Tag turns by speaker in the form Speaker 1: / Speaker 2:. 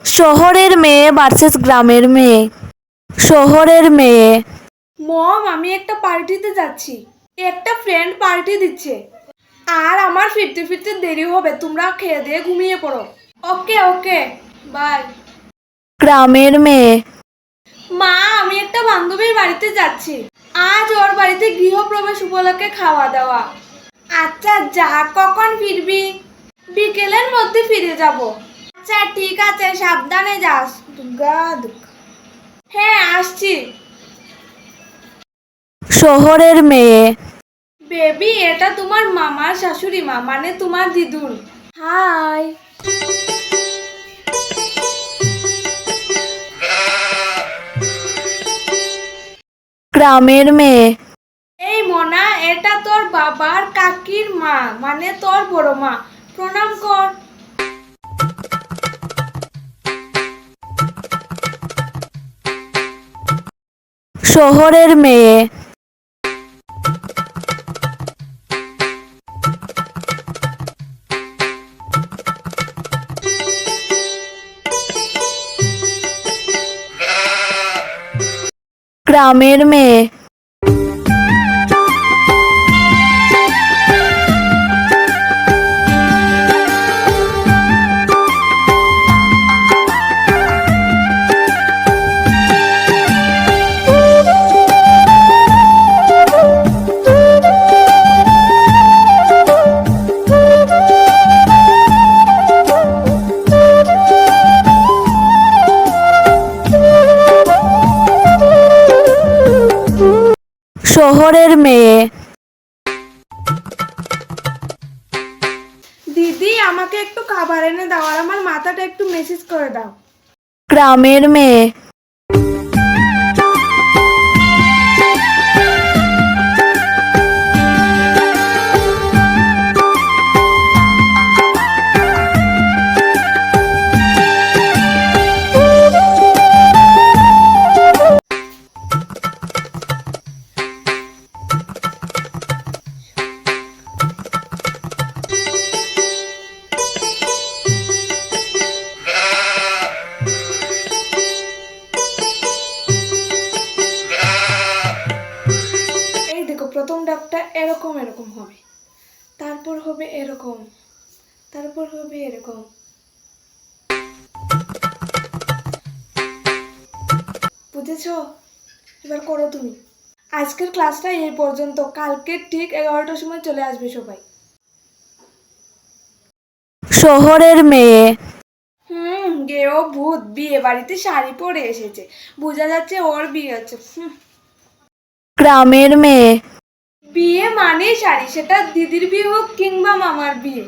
Speaker 1: শহরের মেয়ে ভার্সেস গ্রামের মেয়ে। শহরের মেয়ে।
Speaker 2: মম, আমি একটা পার্টিতে যাচ্ছি। একটা ফ্রেন্ড পার্টি দিচ্ছে, আর আমার ফিরতে ফিরতে দেরি হবে। তোমরা খেয়ে দিয়ে ঘুমিয়ে পড়ো। ওকে ওকে, বাই।
Speaker 1: গ্রামের মেয়ে।
Speaker 2: মা, আমি একটা বান্ধবীর বাড়িতে যাচ্ছি। আজ ওর বাড়িতে গৃহপ্রবেশ উপলক্ষে খাওয়া দাওয়া। আচ্ছা যা, কখন ফিরবি? বিকেলের মধ্যে ফিরে যাব। আচ্ছা ঠিক আছে, সাবধানে যাস। দুর্গা দুর্গা। হ্যাঁ আসছি।
Speaker 1: শহরের মেয়ে।
Speaker 2: বেবি, এটা তোমার মামার শাশুড়ি মা, মানে তোমার দিদুন। হাই।
Speaker 1: গ্রামের মেয়ে।
Speaker 2: এই মোনা, এটা তোর বাবার কাকির মা, মানে তোর বড় মা। প্রণাম কর।
Speaker 1: শহরের মেয়ে। গ্রামের মেয়ে। শহরের মেয়ে।
Speaker 2: দিদি, আমাকে একটু খাবার এনে দাও, আর আমার মাথাটা একটু মেসেজ করে দাও।
Speaker 1: গ্রামের মেয়ে।
Speaker 2: এই দেখো, প্রথম ডাকটা এরকম এরকম হবে, তারপর হবে এরকম, তারপর হবে এরকম। বুঝেছো? এবার করো তুমি। আজকের ক্লাসটা এই পর্যন্ত। কালকে ঠিক 11টার সময় চলে আসবে সবাই।
Speaker 1: শহরের মেয়ে।
Speaker 2: গেও ভূত বিয়ে বাড়িতে শাড়ি পরে এসেছে, বোঝা যাচ্ছে ওর বিয়ে আছে।
Speaker 1: গ্রামের মেয়ে।
Speaker 2: বিয়ে মানে শাড়ি, সেটা দিদির বিয়ে হোক কিংবা মামার বিয়ে।